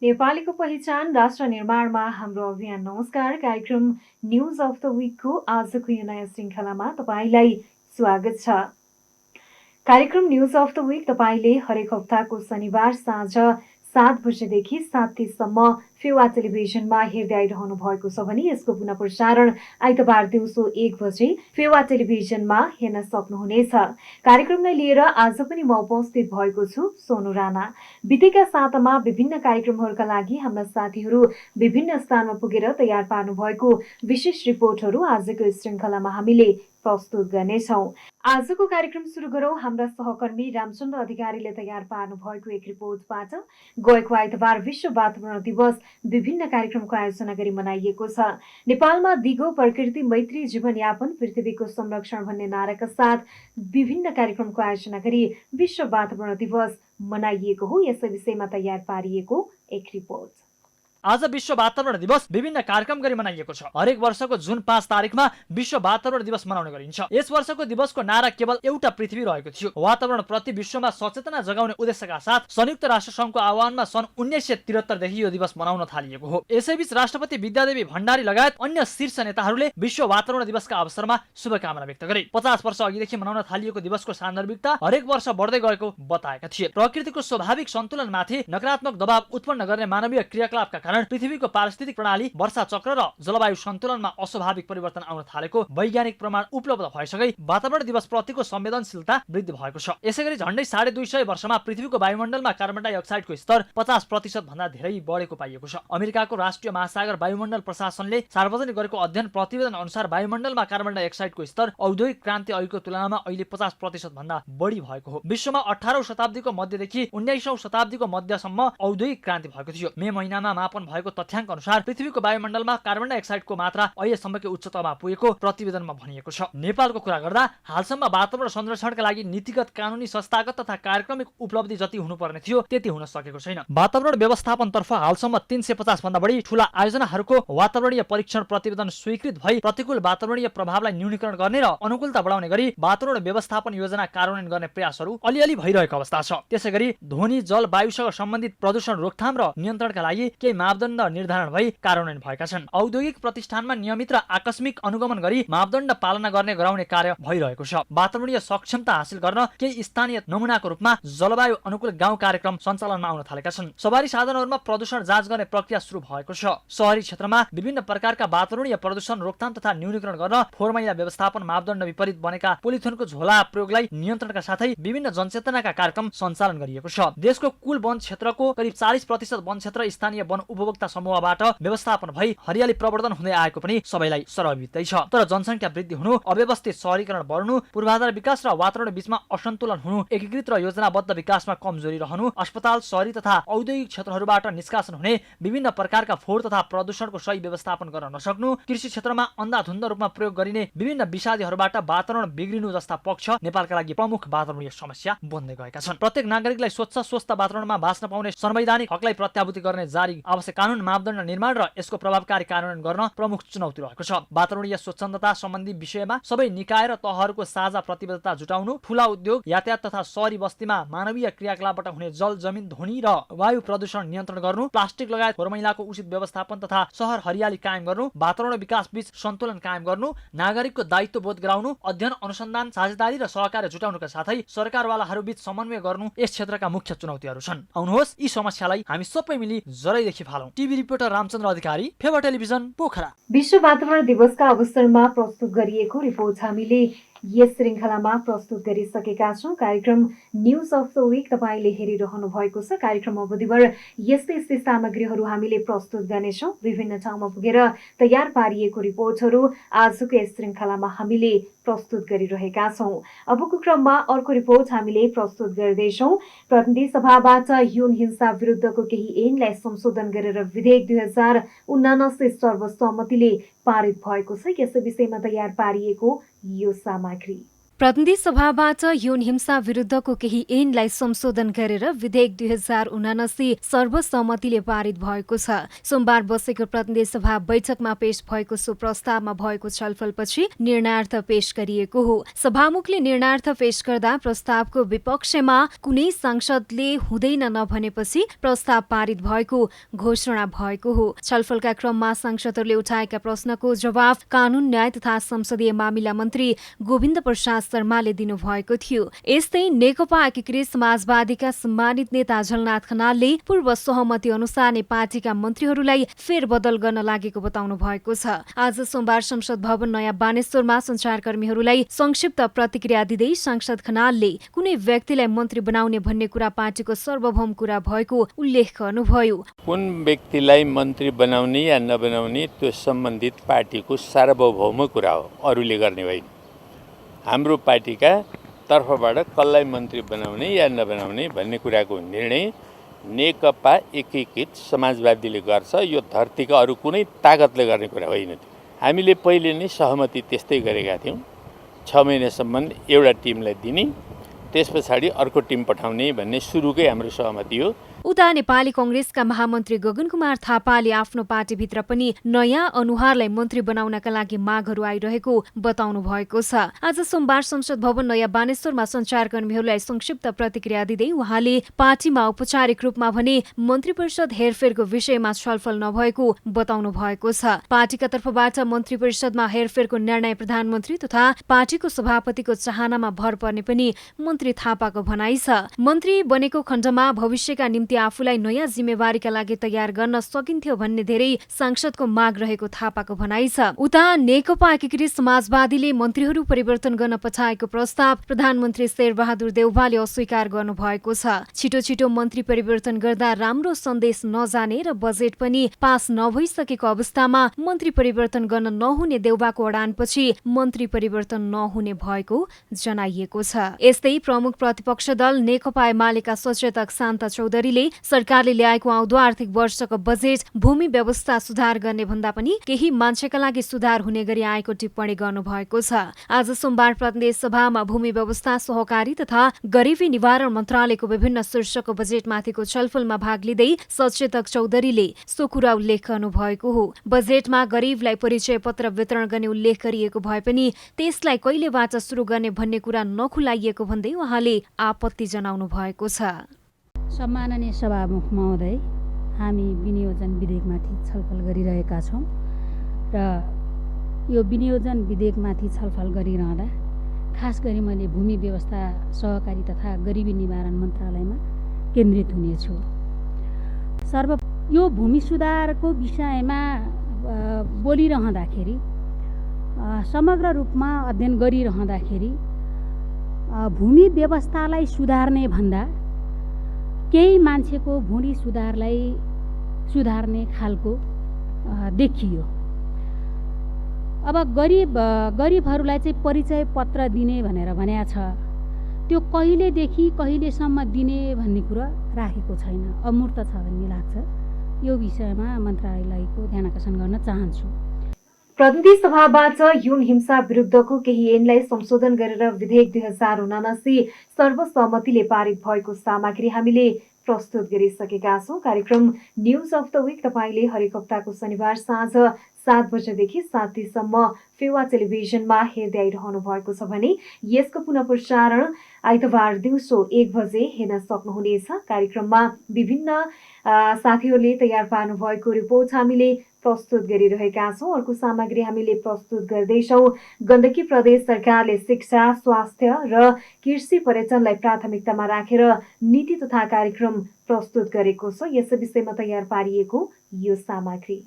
नेपालीको पहिचान राष्ट्र निर्माणमा हाम्रो अभियान। नमस्कार, कार्यक्रम न्युज अफ द विकको आजको यो नयाँ श्रृङ्खलामा तपाईँलाई स्वागत छ। कार्यक्रम न्युज अफ द विक तपाईँले हरेक हप्ताको शनिबार साँझ 7 बजेदेखि 7:30सम्म फेवा टेलिभिजनमा हेर्दै आइरहनु भएको छ भने यसको पुनः प्रसारण आइतबार दिउँसो 1 बजे फेवा टेलिभिजनमा हेर्न सक्नुहुनेछ। कार्यक्रमलाई लिएर आज पनि म उपस्थित भएको छु, सोनु राणा। बितेका सातामा विभिन्न कार्यक्रमहरूका लागि हाम्रा साथीहरू विभिन्न स्थानमा पुगेर तयार पार्नु भएको विशेष रिपोर्टहरू आजको श्रृङ्खलामा हामीले प्रस्तुत गर्नेछौँ। आजको कार्यक्रम सुरु गरौँ हाम्रा सहकर्मी रामचन्द्र अधिकारीले तयार पार्नु भएको एक रिपोर्टबाट। गएको आइतबार विश्व वातावरण दिवस विभिन्न कार्यक्रमको आयोजना गरी मनाइएको छ। नेपालमा दिगो प्रकृति मैत्री जीवनयापन पृथ्वीको संरक्षण भन्ने नाराका साथ विभिन्न कार्यक्रमको आयोजना गरी विश्व वातावरण दिवस मनाइएको हो। यसै विषयमा तयार पारिएको एक रिपोर्ट। आज विश्व वातावरण दिवस विभिन्न कार्यक्रम गरी मनाइएको छ। हरेक वर्षको जुन 5 तारिकमा विश्व वातावरण दिवस मनाउने गरिन्छ। यस वर्षको दिवसको नारा केवल एउटा पृथ्वी रहेको थियो। वातावरण प्रति विश्वमा सचेतना जगाउने उद्देश्यका साथ संयुक्त राष्ट्र संघको आह्वानमा सन् 1973 देखि यो दिवस मनाउन थालिएको हो। यसैबीच राष्ट्रपति विद्यादेवी भण्डारी लगायत अन्य शीर्ष नेताहरूले विश्व वातावरण दिवसका अवसरमा शुभकामना व्यक्त गरे। 50 वर्ष अघिदेखि मनाउन थालिएको दिवसको सान्दर्भिकता हरेक वर्ष बढ्दै गएको बताएका थिए। प्रकृतिको स्वाभाविक सन्तुलनमाथि नकारात्मक दबाव उत्पन्न गर्ने मानवीय क्रियाकलापका कारण पृथ्वीको पारिस्थितिक प्रणाली, वर्षा चक्र र जलवायु सन्तुलनमा अस्वाभाविक परिवर्तन आउन थालेको वैज्ञानिक प्रमाण उपलब्ध भइसकै वातावरण दिवस प्रतिको संवेदनशीलता वृद्धि भएको छ। यसैगरी झण्डै 250 वर्षमा पृथ्वीको वायुमण्डलमा कार्बन डाइअक्साइडको स्तर 50% भन्दा धेरै बढेको पाइएको छ। अमेरिकाको राष्ट्रिय महासागर वायुमण्डल प्रशासनले सार्वजनिक गरेको अध्ययन प्रतिवेदन अनुसार वायुमण्डलमा कार्बन डाइअक्साइडको स्तर औद्योगिक क्रान्ति अघिको तुलनामा अहिले 50% भन्दा बढी भएको हो। विश्वमा 18औं शताब्दीको मध्यदेखि 19औं शताब्दीको मध्यसम्म औद्योगिक क्रान्ति भएको थियो। मे महिनामा मापन भएको तथ्याङ्क अनुसार पृथ्वीको वायुमण्डलमा कार्बन डाइअक्साइडको मात्रा अहिलेसम्मकै उच्चतममा पुगेको प्रतिवेदनमा भनिएको छ। नेपालको कुरा गर्दा हालसम्म वातावरण संरक्षणका लागि नीतिगत, कानुनी, संस्थागत तथा कार्यक्रमिक उपलब्धि जति हुनुपर्ने थियो त्यति हुन सकेको छैन। वातावरण व्यवस्थापनतर्फ हालसम्म 350 भन्दा बढी ठूला आयोजनाहरूको वातावरणीय परीक्षण प्रतिवेदन स्वीकृत भई प्रतिकूल वातावरणीय प्रभावलाई न्यूनीकरण गर्ने र अनुकूलता बढाउने गरी वातावरण व्यवस्थापन योजना कार्यान्वयन गर्ने प्रयासहरू अलिअलि भइरहेको अवस्था छ। त्यसैगरी ध्वनि, जल, वायुसँग सम्बन्धित प्रदूषण रोकथाम र नियन्त्रणका लागि केही मापदण्ड निर्धारण भई कार्यान्वयन भएका छन्। औद्योगिक प्रतिष्ठानमा नियमित र आकस्मिक अनुगमन गरी मापदण्ड पालना गर्ने गराउने कार्य भइरहेको छ। वातावरणीय सक्षमता हासिल गर्न केही स्थानीय नमुनाको रूपमा जलवायु अनुकूल गाउँ कार्यक्रम सञ्चालनमा आउन थालेका छन्। सवारी साधनहरूमा प्रदूषण जाँच गर्ने प्रक्रिया सुरु भएको छ। शहरी क्षेत्रमा विभिन्न प्रकारका वातावरणीय प्रदूषण रोकथाम तथा न्यूनीकरण गर्न फोहोर मैला व्यवस्थापन मापदण्ड विपरीत बनेका पोलिथिनको झोला प्रयोगलाई नियन्त्रणका साथै विभिन्न जनचेतनाका कार्यक्रम सञ्चालन गरिएको छ। देशको कुल वन क्षेत्रको करिब 40% वन क्षेत्र स्थानीय वन उपभोक्ता समूहबाट व्यवस्थापन भई हरियाली प्रवर्धन हुँदै आएको पनि सबैलाई सर्वविदितै छ। तर जनसङ्ख्या वृद्धि हुनु, अव्यवस्थित शहरीकरण बढ्नु, पूर्वाधार विकास र वातावरण बीचमा असन्तुलन हुनु, एकीकृत र योजनाबद्ध विकासमा कमजोरी रहनु, अस्पताल, शहरी तथा औद्योगिक क्षेत्रहरूबाट निष्कासन हुने विभिन्न प्रकारका फोहोर तथा प्रदूषणको सही व्यवस्थापन गर्न नसक्नु, कृषि क्षेत्रमा अन्धाधुन्ध रूपमा प्रयोग गरिने विभिन्न विषादीहरूबाट वातावरण बिग्रिनु जस्ता पक्ष नेपालका लागि प्रमुख वातावरणीय समस्या बन्दै गएका छन्। प्रत्येक नागरिकलाई स्वच्छ स्वस्थ वातावरणमा बाँच्न पाउने संवैधानिक हकलाई प्रत्याभूति गर्ने जारी आवश्यक कानून, मापदण्ड निर्माण र यसको प्रभावकारी कार्यान्वयन गर्न प्रमुख चुनौती रहेको छ। वातावरणीय स्वच्छन्दता सम्बन्धी विषयमा सबै निकाय र तहहरूको साझा प्रतिबद्धता जुटाउनु, ठूला उद्योग, यातायात तथा शहरी बस्तीमा मानवीय क्रियाकलापबाट हुने जल, जमिन, ध्वनि र वायु प्रदूषण नियन्त्रण गर्नु, प्लास्टिक लगायत फोहोर मैलाको उचित व्यवस्थापन तथा शहर हरियाली कायम गर्नु, वातावरण विकास बीच सन्तुलन कायम गर्नु, नागरिकको दायित्व बोध गराउनु, अध्ययन, अनुसन्धान, साझेदारी र सहकार्य जुटाउनुका साथै सरकारवालाहरू बीच समन्वय गर्नु यस क्षेत्रका मुख्य चुनौतीहरू छन्। आउनुहोस् यी समस्यालाई हामी सबै मिली जरैदेखि फालौं। टिभी रिपोर्टर रामचन्द्र अधिकारी, फेवा टेलिभिजन, पोखरा। विश्व वातावरण दिवसका अवसरमा प्रस्तुत गरिएको रिपोर्ट हामीले यस श्रृङ्खलामा प्रस्तुत गरिसकेका छौँ। कार्यक्रम न्युज अफ द विक तपाईँले हेरिरहनु भएको छ। कार्यक्रम अवधिभर यस्तै यस्तै सामग्रीहरू हामीले प्रस्तुत गर्नेछौँ। विभिन्न ठाउँमा पुगेर तयार पारिएको रिपोर्टहरू आजको यस श्रृङ्खलामा हामीले प्रस्तुत गरिरहेका छौँ। अबको क्रममा अर्को रिपोर्ट हामीले प्रस्तुत गर्दैछौँ। प्रतिनिधि सभाबाट यौन हिंसा विरुद्धको केही ऐनलाई संशोधन गरेर विधेयक 2079 सर्वसम्मतिले पारित भएको छ। यस विषयमा तयार पारिएको यो सामग्री। प्रतिनिधि सभाबाट यौन हिंसा विरुद्धको केही ऐनलाई संशोधन गरेर विधेयक 2079 सर्वसम्मतिले पारित भएको छ। सोमबार बसेको प्रतिनिधि सभा बैठकमा पेश भएको सो प्रस्तावमा भएको छलफलपछि निर्णयार्थ पेश गरिएको हो। सभामुखले निर्णयार्थ पेश गर्दा प्रस्तावको विपक्षमा कुनै सांसदले हुँदैन नभनेपछि प्रस्ताव पारित भएको घोषणा भएको हो। छलफलका क्रममा सांसदहरूले उठाएका प्रश्नको जवाफ कानून न्याय तथा संसदीय मामिला मन्त्री गोविन्द प्रसाद शर्माले दिनुभएको थियो। यस्तै नेकपा एकीकृत समाजवादीका सम्मानित नेता झलनाथ खनालले पूर्व सहमति अनुसार नै पार्टीका मन्त्रीहरूलाई फेरबदल गर्न लागेको बताउनु भएको छ। आज सोमबार संसद भवन नयाँ बानेश्वरमा सञ्चारकर्मीहरूलाई संक्षिप्त प्रतिक्रिया दिँदै सांसद खनालले कुनै व्यक्तिलाई मन्त्री बनाउने भन्ने कुरा पार्टीको सार्वभौम कुरा भएको उल्लेख गर्नुभयो। कुन व्यक्तिलाई मन्त्री बनाउने या नबनाउने त्यो सम्बन्धित पार्टीको सार्वभौम कुरा हो, अरूले गर्ने होइन। हाम्रो पार्टीका तर्फबाट कसलाई मन्त्री बनाउने या नबनाउने भन्ने कुराको निर्णय नेकपा एकीकृत समाजवादीले गर्छ। यो धरतीका अरू कुनै ताकतले गर्ने कुरा होइन। हामीले पहिले नै सहमति त्यस्तै गरेका थियौँ। 6 महिनासम्म एउटा टिमलाई दिने, त्यस पछाडि अर्को टिम पठाउने भन्ने सुरुकै हाम्रो सहमति हो। उता नेपाली कांग्रेसका महामन्त्री गगन कुमार थापाले आफ्नो पार्टीभित्र पनि नयाँ अनुहारलाई मन्त्री बनाउनका लागि मागहरू आइरहेको बताउनु भएको छ। आज सोमबार संसद भवन नयाँ बानेश्वरमा सञ्चारकर्मीहरूलाई संक्षिप्त प्रतिक्रिया दिँदै उहाँले पार्टीमा औपचारिक रूपमा भने मन्त्री परिषद हेरफेरको विषयमा छलफल नभएको बताउनु भएको छ। पार्टीका तर्फबाट मन्त्री परिषदमा हेरफेरको निर्णय प्रधानमन्त्री तथा पार्टीको सभापतिको चाहनामा भर पर्ने पनि मन्त्री थापाको भनाइ छ। मन्त्री बनेको खण्डमा भविष्यका निम्ति आफूलाई नयाँ जिम्मेवारीका लागि तयार गर्न सकिन्थ्यो भन्ने धेरै सांसदको माग रहेको थापाको भनाइ छ। उता नेकपा एकीकृत समाजवादीले मन्त्रीहरू परिवर्तन गर्न पठाएको प्रस्ताव प्रधानमन्त्री शेरबहादुर देउवाले अस्वीकार गर्नुभएको छ। छिटो छिटो मन्त्री परिवर्तन गर्दा राम्रो सन्देश नजाने र बजेट पनि पास नभइसकेको अवस्थामा मन्त्री परिवर्तन गर्न नहुने देउवाको अडानपछि मन्त्री परिवर्तन नहुने भएको जनाइएको छ। यस्तै प्रमुख प्रतिपक्ष दल नेकपा एमालेका सचेतक शान्त चौधरीले सरकारले ल्याएको आउँदो आर्थिक वर्षको बजेट भूमि व्यवस्था सुधार गर्ने भन्दा पनि केही मान्छेका लागि सुधार हुने गरी आएको टिप्पणी गर्नुभएको छ। आज सोमबार प्रतिनिधि सभामा भूमि व्यवस्था, सहकारी तथा गरिबी निवारण मन्त्रालयको विभिन्न शीर्षकको बजेटमाथिको छलफलमा भाग लिँदै सचेतक चौधरीले सो कुरा उल्लेख गर्नुभएको हो। बजेटमा गरिबलाई परिचय पत्र वितरण गर्ने उल्लेख गरिएको भए पनि त्यसलाई कहिलेबाट सुरु गर्ने भन्ने कुरा नखुलाइएको भन्दै उहाँले आपत्ति जनाउनु भएको छ। सम्माननीय सभामुख महोदय, हामी विनियोजन विधेयकमाथि छलफल गरिरहेका छौँ र यो विनियोजन विधेयकमाथि छलफल गरिरहँदा खास गरी मैले भूमि व्यवस्था, सहकारी तथा गरिबी निवारण मन्त्रालयमा केन्द्रित हुनेछु। यो भूमि सुधारको विषयमा बोलिरहँदाखेरि, समग्र रूपमा अध्ययन गरिरहँदाखेरि भूमि व्यवस्थालाई सुधार्ने भन्दा केही मान्छेको भूमि सुधार्ने खालको देखियो। अब गरिबहरूलाई चाहिँ परिचय पत्र दिने भनेर भनेको छ, त्यो कहिलेदेखि कहिलेसम्म दिने भन्ने कुरा राखेको छैन, अमूर्त छ भन्ने लाग्छ। यो विषयमा मन्त्रालयको ध्यान आकर्षण गर्न चाहन्छु। प्रतिनिधि सभाबाट यौन हिंसा विरुद्धको केही ऐनलाई संशोधन गरेर विधेयक 2079 सर्वसम्मतिले पारित भएको सामग्री हामीले प्रस्तुत गरिसकेका छौं। कार्यक्रम न्यूज अफ द वीक तपाईले हरेक हप्ताको शनिबार साँझ 7 बजेदेखि 7:30 सम्म फेवा टेलिभिजनमा हेर्दै आइरहनु भएको छ भने यसको पुनः प्रसारण आइतबार दिउँसो 1 बजे हेर्न सक्नुहुनेछ। कार्यक्रममा विभिन्न साथीहरूले तयार पार्नु भएको रिपोर्ट हामीले प्रस्तुत गरिरहेका छौं। अर्को सामग्री हामीले प्रस्तुत गर्दैछौं। गण्डकी प्रदेश सरकारले शिक्षा, स्वास्थ्य र कृषि पर्यटनलाई प्राथमिकतामा राखेर नीति तथा कार्यक्रम प्रस्तुत गरेको छ। यस विषयमा तयार पारिएको यो सामग्री।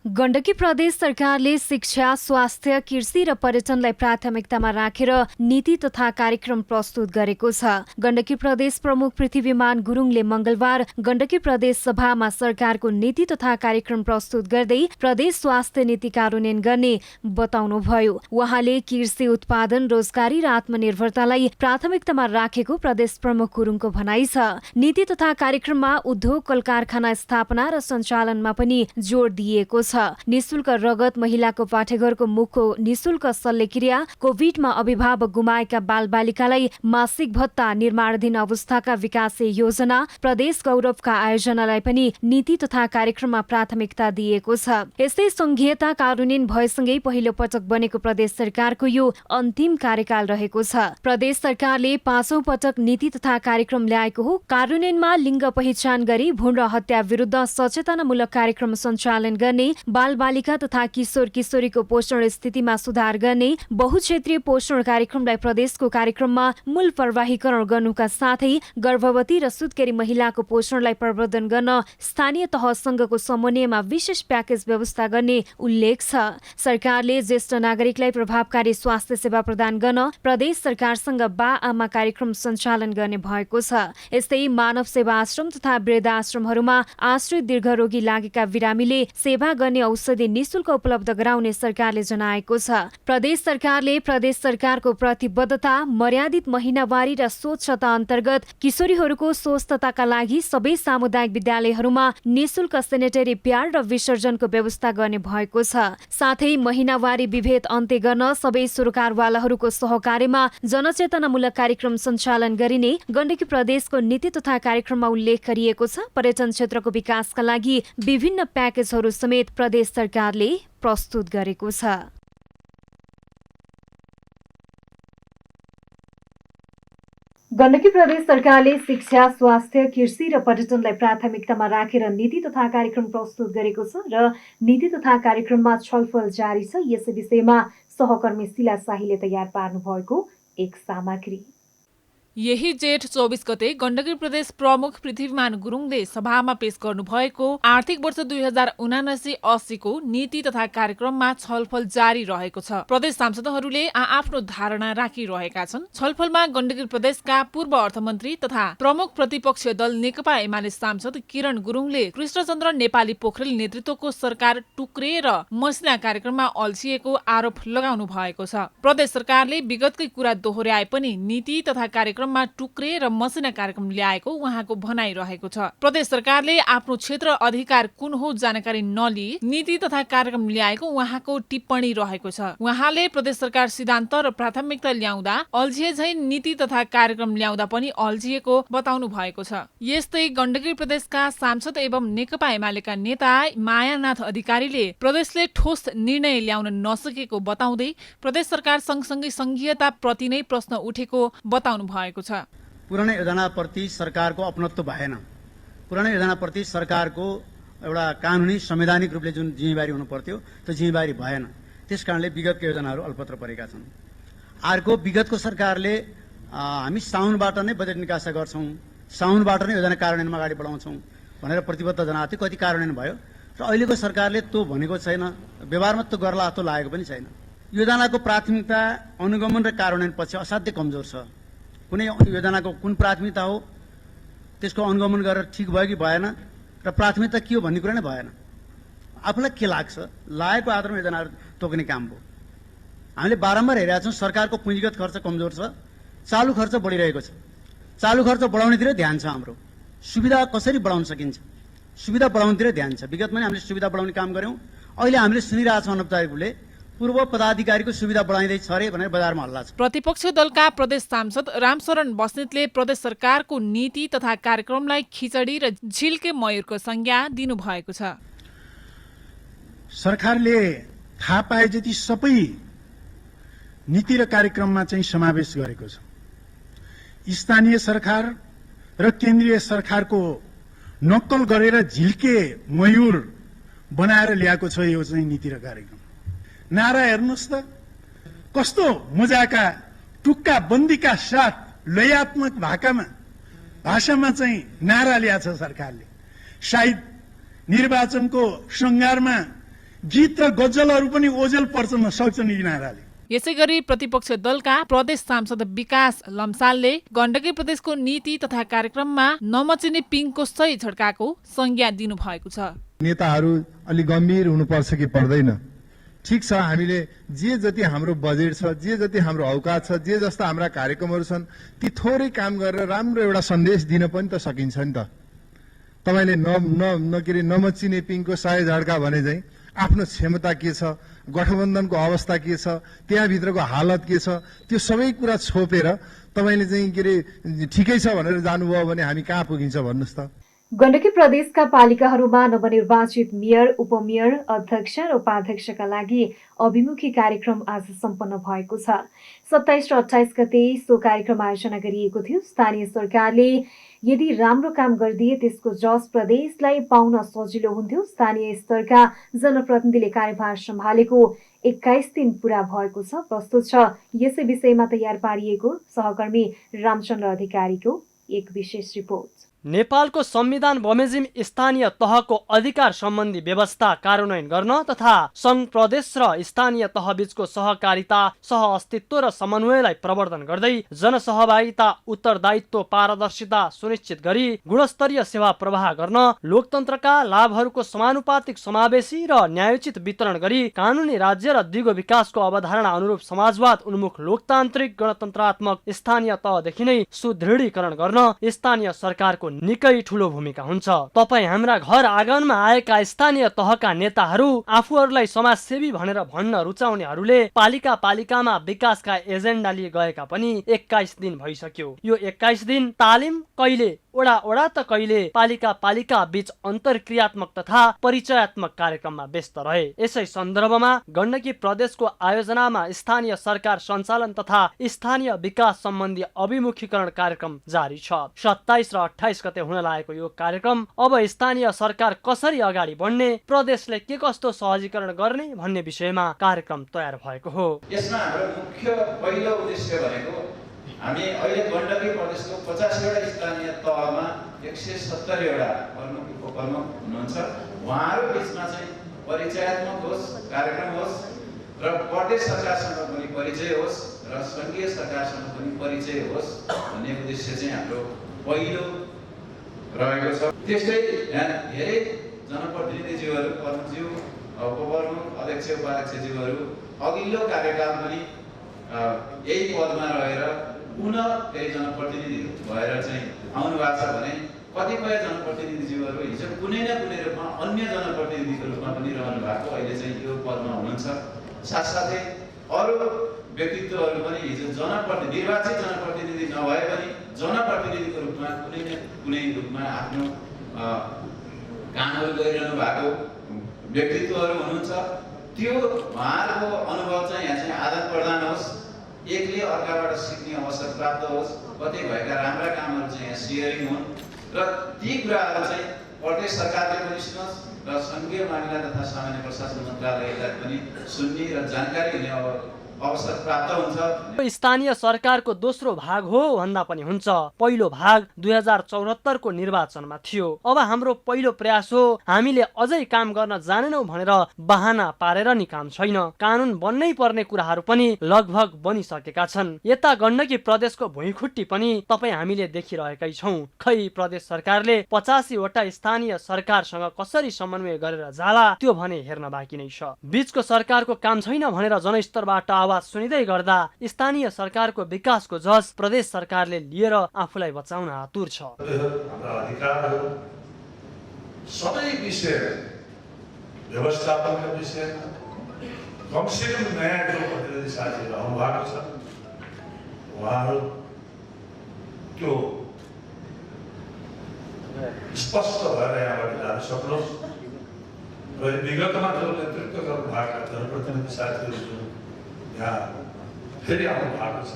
गण्डकी प्रदेश सरकारले शिक्षा, स्वास्थ्य, कृषि र पर्यटनलाई प्राथमिकतामा राखेर नीति तथा कार्यक्रम प्रस्तुत गरेको छ। गण्डकी प्रदेश प्रमुख पृथ्वीमान गुरुङले मंगलबार गण्डकी प्रदेश सभामा सरकारको नीति तथा कार्यक्रम प्रस्तुत गर्दै प्रदेश स्वास्थ्य नीति कार्यान्वयन गर्ने बताउनुभयो। उहाँले कृषि उत्पादन, रोजगारी र आत्मनिर्भरतालाई प्राथमिकतामा राखेको प्रदेश प्रमुख गुरुङको भनाइ छ। नीति तथा कार्यक्रममा उद्योग, कल कारखाना स्थापना र सञ्चालनमा पनि जोड दिइएको छ। छ। निशुल्क रगत, महिलाको पाठेघरको मुखको निशुल्क शल्यक्रिया, कोभिडमा अभिभावक गुमाएका बालबालिकालाई मासिक भत्ता, निर्माणाधीन अवस्थाका विकास योजना, प्रदेश गौरवका आयोजनालाई पनि नीति तथा कार्यक्रममा प्राथमिकता दिएको छ। यस्तै संघीयता कार्यान्वयन भएसँगै पहिलो पटक बनेको प्रदेश सरकारको यो अन्तिम कार्यकाल रहेको छ। प्रदेश सरकारले 5औं पटक नीति तथा कार्यक्रम ल्याएको हो। कार्यान्वयनमा लिङ्ग पहिचान गरी भ्रूण हत्या विरुद्ध सचेतनामूलक कार्यक्रम सञ्चालन गर्ने, बालबालिका तथा किशोर किशोरीको पोषण स्थितिमा सुधार गर्ने, बहुक्षेत्रीय पोषण कार्यक्रमलाई प्रदेशको कार्यक्रममा मूल प्रवाहीकरण गर्नुका साथै गर्भवती र सुत्केरी महिलाको पोषणलाई प्रवर्धन गर्न स्थानीय तहसँगको समन्वयमा विशेष प्याकेज व्यवस्था गर्ने उल्लेख छ। सरकारले ज्येष्ठ नागरिकलाई प्रभावकारी स्वास्थ्य सेवा प्रदान गर्न प्रदेश सरकारसँग बा-आमा कार्यक्रम सञ्चालन गर्ने भएको छ। यस्तै मानव सेवा आश्रम तथा वृद्धाश्रमहरूमा आश्रित दीर्घरोगी लागेका बिरामीले सेवा गर्ने औषधि निशुल्क उपलब्ध गराउने सरकारले जनाएको छ। प्रदेश सरकारले प्रदेश सरकारको प्रतिबद्धता, मर्यादित महिनावारी र स्वच्छता अन्तर्गत किशोरीहरूको स्वस्थताका लागि सबै सामुदायिक विद्यालयहरूमा निशुल्क सेनेटरी प्याड र विसर्जनको व्यवस्था गर्ने भएको छ। साथै महिनावारी विभेद अन्त्य गर्न सबै सरकारवालाहरूको सहकार्यमा जनचेतनामूलक कार्यक्रम सञ्चालन गरिने गण्डकी प्रदेशको नीति तथा कार्यक्रममा उल्लेख गरिएको छ। पर्यटन क्षेत्रको विकासका लागि विभिन्न प्याकेजहरू समेत प्रदेश सरकारले प्रस्तुत गरेको छ। गण्डकी प्रदेश सरकारले शिक्षा, स्वास्थ्य, कृषि र पर्यटनलाई प्राथमिकतामा राखेर नीति तथा कार्यक्रम प्रस्तुत गरेको छ र नीति तथा कार्यक्रममा छलफल जारी छ। यसै विषयमा सहकर्मी शिला शाहीले तयार पार्नु भएको एक सामग्री। यही जेठ 24 गते गण्डकी प्रदेश प्रमुख पृथ्वीमान गुरुङले सभामा पेश गर्नुभएको आर्थिक वर्ष 2079-80 को नीति तथा कार्यक्रममा छलफल जारी रहेको छ। प्रदेश सांसदहरूले आफ्नो धारणा राखिरहेका छन्। छलफलमा गण्डकी प्रदेशका पूर्व अर्थमन्त्री तथा प्रमुख प्रतिपक्षीय दल नेकपा एमाले सांसद किरण गुरुङले कृष्णचन्द्र नेपाली पोखरेल नेतृत्वको सरकार टुक्रिएर मसिना कार्यक्रममा अल्झिएको आरोप लगाउनु भएको छ। प्रदेश सरकारले विगतकै कुरा दोहोर्याए पनि नीति तथा कार्यक्रममा टुक्रे र मसिना कार्यक्रम ल्याएको उहाँको भनाइरहेको छ। प्रदेश सरकारले आफ्नो क्षेत्र अधिकार कुन हो जानकारी नलिई नीति तथा कार्यक्रम ल्याएको उहाँको टिप्पणी रहेको छ। उहाँले प्रदेश सरकार सिद्धान्त र प्राथमिकता ल्याउँदा अल्झिए झैं नीति तथा कार्यक्रम ल्याउँदा पनि अल्झिएको बताउनु भएको छ। यस्तै गण्डकी प्रदेशका सांसद एवं नेकपा एमालेका नेता मायानाथ अधिकारीले प्रदेशले ठोस निर्णय ल्याउन नसकेको बताउँदै प्रदेश सरकार सँगसँगै संघीयता प्रति नै प्रश्न उठेको बताउनु भएको छ। पुरानो योजनाप्रति सरकारको अपनत्व भएन। पुरानो योजनाप्रति सरकारको एउटा कानुनी संवैधानिक रूपले जुन जिम्मेवारी हुनु पर्थ्यो त्यो जिम्मेवारी भएन। त्यसकारणले विगतका योजनाहरू अल्पत्र परेका छन्। अर्को विगतको सरकारले हामी साउनबाट नै बजेट निकासा गर्छौं, साउनबाट नै योजना कार्यान्वयनमा अगाडि बढाउँछौं भनेर प्रतिबद्ध जनाएको थियो। कति कार्यान्वयन भयो र अहिलेको सरकारले त्यो भनेको छैन, व्यवहारमा त्यो गर्ला जस्तो लागेको पनि छैन। योजनाको प्राथमिकता अनुगमन र कार्यान्वयन पछि असाध्यै कमजोर छ। कुनै योजनाको कुन प्राथमिकता हो, त्यसको अनुगमन गरेर ठिक भयो कि भएन र प्राथमिकता के हो भन्ने कुरा नै भएन। आफूलाई के लाग्छ लागेको आधारमा योजनाहरू तोक्ने काम हो। हामीले बारम्बार हेरेका छौँ सरकारको पुँजीगत खर्च कमजोर छ, चालु खर्च बढिरहेको छ। चालु खर्च बढाउनेतिर ध्यान छ। हाम्रो सुविधा कसरी बढाउन सकिन्छ, सुविधा बढाउनेतिर ध्यान छ। विगतमा नै हामीले सुविधा बढाउने काम गर्यौँ। अहिले हामीले सुनिरहेछौँ अनौपचारिकले पूर्व पदाधिकारीको सुविधा बढाइँदैछ अरे भनेर बजारमा हल्ला छ। प्रतिपक्ष दलका प्रदेश सांसद रामशरण बस्नेतले प्रदेश सरकारको नीति तथा कार्यक्रमलाई खिचडी र झिल्के मयूरको संज्ञा दिनुभएको छ। सरकारले थाहा पाए जति सबै नीति र कार्यक्रममा चाहिँ समावेश गरेको छ। स्थानीय सरकार र केन्द्रीय सरकारको नक्कल गरेर झिल्के मयूर बनाएर ल्याएको छ यो चाहिँ नीति र कार्यक्रम। नारा हेर्नुहोस् त कस्तो मजाका टुक्का बन्दीका साथ लयात्मक भाषामा चाहिँ नारा ल्याछ सरकारले। सायद निर्वाचनको सङ्घारमा गीत र गजलहरू पनि ओझेल पर्न सक्छन् यी नाराले। यसैगरी प्रतिपक्ष दलका प्रदेश सांसद विकास लम्सालले गण्डकी प्रदेशको नीति तथा कार्यक्रममा नमचिने पिङको सही झड्काको संज्ञा दिनुभएको छ। नेताहरू अलि गम्भीर हुनुपर्छ कि पर्दैन? ठिक छ, हामीले जे जति हाम्रो बजेट छ, जे जति हाम्रो औकात छ, जे जस्ता हाम्रा कार्यक्रमहरू छन् ती थोरै काम गरेर राम्रो एउटा सन्देश दिन पनि त सकिन्छ नि त। तपाईँले नमचिने पिङको सय झड्का भने चाहिँ आफ्नो क्षमता के छ, गठबन्धनको अवस्था के छ, त्यहाँभित्रको हालत के छ, त्यो सबै कुरा छोपेर तपाईँले चाहिँ के अरे ठिकै छ भनेर जानुभयो भने हामी कहाँ पुगिन्छ भन्नुहोस् त। गण्डकी प्रदेशका पालिकाहरूमा नवनिर्वाचित मेयर, उपमेयर, अध्यक्ष र उपाध्यक्षका लागि अभिमुखी कार्यक्रम आज सम्पन्न भएको छ। 27 र 28 गते सो कार्यक्रम आयोजना गरिएको थियो। स्थानीय सरकारले यदि राम्रो काम गरिदिए त्यसको जस प्रदेशलाई पाउन सजिलो हुन्थ्यो। स्थानीय स्तरका जनप्रतिनिधिले कार्यभार सम्हालेको 21 दिन पूरा भएको छ। प्रस्तुत छ यसै विषयमा तयार पारिएको सहकर्मी रामचन्द्र अधिकारीको एक विशेष रिपोर्ट। नेपालको संविधान बमोजिम स्थानीय तहको अधिकार सम्बन्धी व्यवस्था कार्यान्वयन गर्न तथा संघ प्रदेश र स्थानीय तह बीचको सहकारिता, सहअस्तित्व र समन्वयलाई प्रवर्धन गर्दै जनसहभागिता, उत्तरदायित्व, पारदर्शिता सुनिश्चित गरी गुणस्तरीय सेवा प्रवाह गर्न, लोकतन्त्रका लाभहरूको समानुपातिक समावेशी र न्यायोचित वितरण गरी कानुनी राज्य र दिगो विकासको अवधारणा अनुरूप समाजवाद उन्मुख लोकतान्त्रिक गणतन्त्रात्मक स्थानीय तहदेखि नै सुदृढीकरण गर्न स्थानीय सरकारको निकै ठूलो भूमिका हुन्छ। तपाई हाम्रा घर आँगनमा आएका स्थानीय तहका नेताहरू, आफूहरूलाई समाजसेवी भनेर भन्न रुचाउनेहरूले पालिकामा विकासका एजेन्डा लिए गएका पनि 21 दिन भइसक्यो। यो 21 दिन तालिम, कहिले ओडा त कहिले पालिका बीच अन्तर्क्रियात्मक तथा परिचयात्मक कार्यक्रममा व्यस्त रहे। यसै सन्दर्भमा गण्डकी प्रदेशको आयोजनामा स्थानीय सरकार सञ्चालन तथा स्थानीय विकास सम्बन्धी अभिमुखीकरण कार्यक्रम जारी छ। 27 र 28 गते हुन लागेको यो कार्यक्रम अब स्थानीय सरकार कसरी अगाडि बढ्ने, प्रदेशले के कस्तो सहजीकरण गर्ने भन्ने विषयमा कार्यक्रम तयार भएको हो। यसमा हाम्रो मुख्य पहिलो उद्देश्य भनेको हामी अहिले गण्डकी प्रदेशको 50 वटा स्थानीय तहमा 170 वटा प्रमुख उपप्रमुख हुनुहुन्छ। उहाँहरू बिचमा चाहिँ परिचयात्मक होस्, कार्यक्रम होस् र प्रदेश सरकारसँग पनि परिचय होस् र संघीय सरकारसँग पनि परिचय होस् भन्ने उद्देश्य चाहिँ हाम्रो पहिलो रहेको छ। त्यस्तै यहाँ धेरै जनप्रतिनिधिज्यूहरू, प्रमुखज्यू, उपप्रमुख, अध्यक्ष, उपाध्यक्षज्यूहरू अघिल्लो कार्यकाल पनि यही पदमा रहेर पुनः फेरि जनप्रतिनिधि भएर चाहिँ आउनु भएको छ भने कतिपय जनप्रतिनिधिज्यूहरू हिजो कुनै न कुनै रूपमा अन्य जनप्रतिनिधिको रूपमा पनि रहनु भएको अहिले चाहिँ यो पदमा हुनुहुन्छ। साथसाथै अरू व्यक्तित्वहरू पनि हिजो निर्वाचित जनप्रतिनिधि नभए पनि जनप्रतिनिधिको रूपमा कुनै न कुनै रूपमा आफ्नो कामहरू गरिरहनु भएको व्यक्तित्वहरू हुनुहुन्छ। त्यो उहाँहरूको अनुभव चाहिँ यहाँ चाहिँ आदान प्रदान होस्, एकले अर्काबाट सिक्ने अवसर प्राप्त होस्, कतै भएका राम्रा कामहरू चाहिँ यहाँ सेयरिङ हुन् र ती कुराहरू चाहिँ प्रदेश सरकारले पनि सुनोस् र संघीय मामिला तथा सामान्य प्रशासन मन्त्रालयलाई पनि सुन्ने र जानकारी हुने अवसर प्राप्त हुन्छ। स्थानीय सरकारको दोस्रो भाग हो भन्दा पनि हुन्छ। पहिलो भाग 2074 को निर्वाचनमा थियो। अब हाम्रो पहिलो प्रयास हो हामीले अझै काम गर्न जानेनौं भनेर बहाना पारेर नि काम छैन। कानुन बन्नै पर्ने कुराहरू पनि लगभग बनिसकेका छन्। यता गण्डकी प्रदेशको भुइँखुट्टी पनि तपाई हामीले देखिरहेकै छौं। खै प्रदेश सरकारले 85 वटा स्थानीय सरकारसँग कसरी समन्वय गरेर जाला त्यो भने हेर्न बाँकी नै छ। बीचको सरकारको काम छैन भनेर जनस्तरबाट आवाज सुनिँदै गर्दा स्थानीय सरकारको विकासको जस प्रदेश सरकारले लिएर आफूलाई बचाउन आतुर छ। हाम्रा अधिकारहरू सबै विषय व्यवस्थापनका विषयमा कमसेकम नयाँ जो प्रतिनिधि साथीहरू आउनु भएको छ उहाँहरू त्यो स्पष्ट भएर यहाँबाट जान सक्नुहोस् र विगतमा जो नेतृत्व गर्नु भएका जनप्रतिनिधि साथीहरू यहाँ फेरि आउनु भएको छ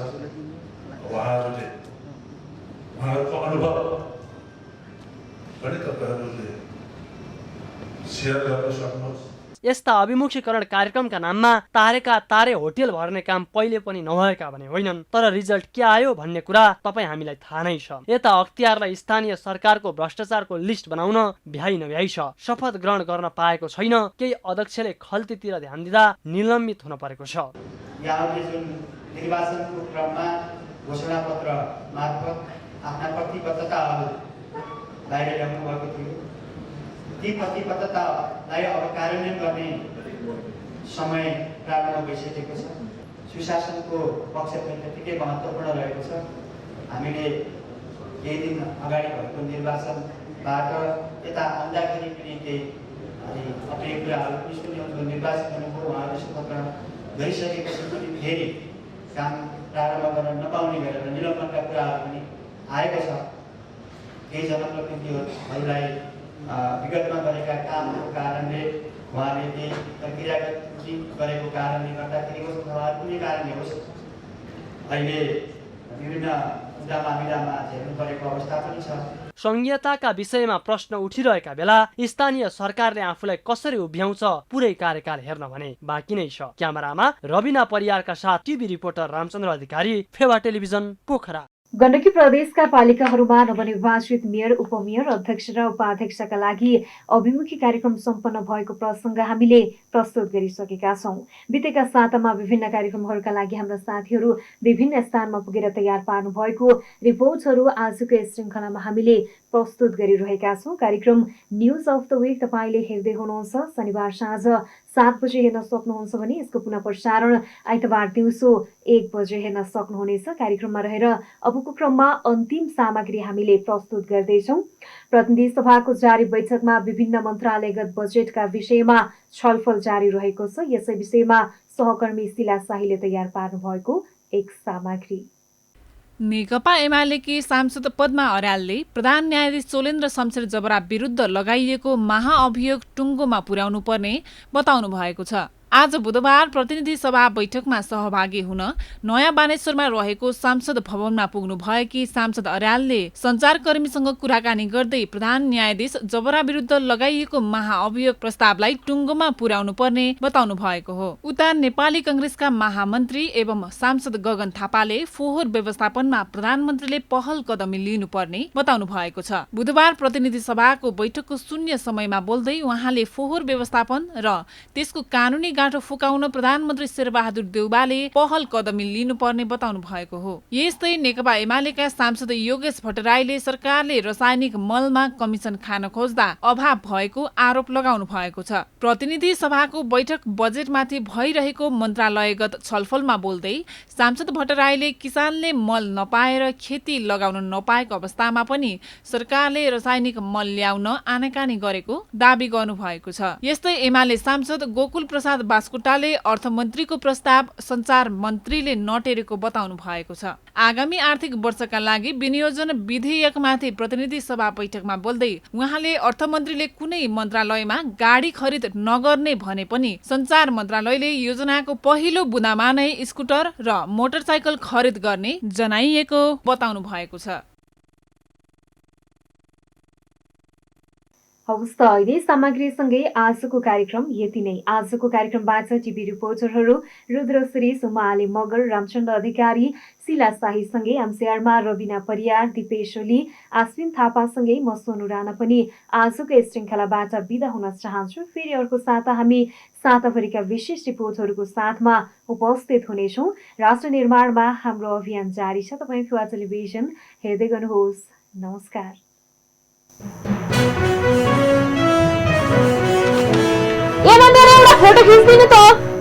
उहाँहरूको अनुभव पनि तपाईँहरूले सेयर गर्न सक्नुहोस्। यस्ता अभिमुखीकरण कार्यक्रमका नाममा तारेका तारे होटल भर्ने काम पहिले पनि नभएका भने होइनन्, तर रिजल्ट के आयो भन्ने कुरा तपाई हामीलाई थाहा नै छ। यता अख्तियारलाई स्थानीय सरकारको भ्रष्टाचारको लिस्ट बनाउन भ्याइ नभ्याइ छ। शपथ ग्रहण गर्न पाएको छैन। केही अध्यक्षले खल्तीतिर ध्यान दिँदा निलम्बित हुन परेको छ। यहाँले जुन निर्वाचनको क्रममा घोषणापत्र मार्फत आफ्ना प्रतिबद्धताहरू बाहिर ल्याउनु भएको थियो, ती प्रतिबद्धतालाई अब कार्यान्वयन गर्ने समय प्रारम्भ भइसकेको छ। सुशासनको पक्ष पनि त्यतिकै महत्त्वपूर्ण रहेको छ। हामीले केही दिन अगाडि भएको निर्वाचनबाट यता आउँदाखेरि पनि केही अनि अप्रिय कुराहरू निष्पत्ति निर्वाचित हुनुभयो, उहाँहरूले शपथ गरिसकेपछि पनि फेरि काम प्रारम्भ गर्न नपाउने गरेर निलम्बनका कुराहरू पनि आएको छ। केही जनप्रतिनिधिहरूलाई विगतमा गरेका कामको कारणले उहाँले केही प्रक्रियागत त्रुटि गरेको कारणले गर्दाखेरि होस् अथवा कुनै कारणले होस् अहिले विभिन्न मुद्दा मामिलामा झेल्नु परेको अवस्था पनि छ। संघीयताका विषयमा प्रश्न उठिरहेका बेला स्थानीय सरकारले आफूलाई कसरी उभ्याउँछ पुरै कार्यकाल हेर्न भने बाँकी नै छ। क्यामेरामा रविना परियारका साथ टिभी रिपोर्टर रामचन्द्र अधिकारी, फेवा टेलिभिजन, पोखरा। गण्डकी प्रदेशका पालिकाहरूमा नवनिर्वाचित मेयर, उपमेयर, अध्यक्ष र उपाध्यक्षका लागि अभिमुखी कार्यक्रम सम्पन्न भएको प्रसङ्ग हामीले प्रस्तुत गरिसकेका छौँ। बितेका सातामा विभिन्न कार्यक्रमहरूका लागि हाम्रा साथीहरू विभिन्न स्थानमा पुगेर तयार पार्नु भएको रिपोर्टहरू आजको यस श्रृङ्खलामा हामीले प्रस्तुत गरिरहेका छौँ। कार्यक्रम न्युज अफ द विक तपाईँले हेर्दै हुनुहुन्छ। शनिबार साँझ 7 बजे हेर्न सक्नुहुन्छ भने यसको पुनः प्रसारण आइतबार दिउँसो 1 बजे हेर्न सक्नुहुनेछ। कार्यक्रममा रहेर अबको क्रममा अन्तिम सामग्री हामीले प्रस्तुत गर्दैछौँ। प्रतिनिधि सभाको जारी बैठकमा विभिन्न मन्त्रालयगत बजेटका विषयमा छलफल जारी रहेको छ। यसै विषयमा सहकर्मी शिला शाहीले तयार पार्नु भएको एक सामग्री। नेकपा एमालेकी सांसद पद्मा अर्यालले प्रधान न्यायाधीश चोलेन्द्र शमशेर जबरा विरुद्ध लगाइएको महाअभियोग टुङ्गोमा पुर्याउनु पर्ने बताउनु भएको छ। आज बुधबार प्रतिनिधि सभा बैठकमा सहभागी हुन नयाँ बानेश्वरमा रहेको सांसद भवनमा पुग्नु भएकी सांसद अर्यालले सञ्चारकर्मीसँग कुराकानी गर्दै प्रधान न्यायाधीश जबरा विरुद्ध लगाइएको महाअभियोग प्रस्तावलाई टुङ्गोमा पुर्याउनु पर्ने बताउनु भएको हो। उता नेपाली कंग्रेसका महामन्त्री एवं सांसद गगन थापाले फोहोर व्यवस्थापनमा प्रधानमन्त्रीले पहल कदमी लिनुपर्ने बताउनु भएको छ। बुधबार प्रतिनिधि सभाको बैठकको शून्य समयमा बोल्दै उहाँले फोहोर व्यवस्थापन र त्यसको कानुनी गाँठो फुकाउन प्रधानमन्त्री शेरबहादुर देउवाले पहल कदमी लिनुपर्ने बताउनु भएको हो। यस्तै नेकपा एमालेका सांसद योगेश भट्टराईले सरकारले रासायनिक मलमा कमिसन खान खोज्दा अभाव भएको आरोप लगाउनु भएको छ। प्रतिनिधि सभाको बैठक बजेटमाथि भइरहेको मन्त्रालयगत छलफलमा बोल्दै सांसद भट्टराईले किसानले मल नपाएर खेती लगाउन नपाएको अवस्थामा पनि सरकारले रासायनिक मल ल्याउन आनाकानी गरेको दाबी गर्नु भएको छ। यस्तै एमाले सांसद गोकुल प्रसाद बास्कोटाले अर्थमन्त्रीको प्रस्ताव सञ्चार मन्त्रीले नटेरेको बताउनु भएको छ। आगामी आर्थिक वर्षका लागि विनियोजन विधेयकमाथि प्रतिनिधि सभा बैठकमा बोल्दै उहाँले अर्थमन्त्रीले कुनै मन्त्रालयमा गाडी खरिद नगर्ने भने पनि सञ्चार मन्त्रालयले योजनाको पहिलो बुँदामा नै स्कुटर र मोटरसाइकल खरिद गर्ने जनाइएको बताउनु भएको छ। हवस् त अहिले सामग्रीसँगै आजको कार्यक्रम यति नै। आजको कार्यक्रमबाट टिभी रिपोर्टरहरू रुद्रश्री सुमाली मगर, रामचन्द्र अधिकारी, शिला शाहीसँगै एमसीआरमा रविना परियार, दिपेश ओली, आश्विन थापासँगै म सोनु राणा पनि आजको यस श्रृङ्खलाबाट बिदा हुन चाहन्छु। फेरि अर्को साता हामी साताभरिका विशेष रिपोर्टहरूको साथमा उपस्थित हुनेछौँ। राष्ट्र निर्माणमा हाम्रो अभियान जारी छ। तपाईँ फेवा टेलिभिजन हेर्दै गर्नुहोस्। नमस्कार। फोटो खिच्दिनु त।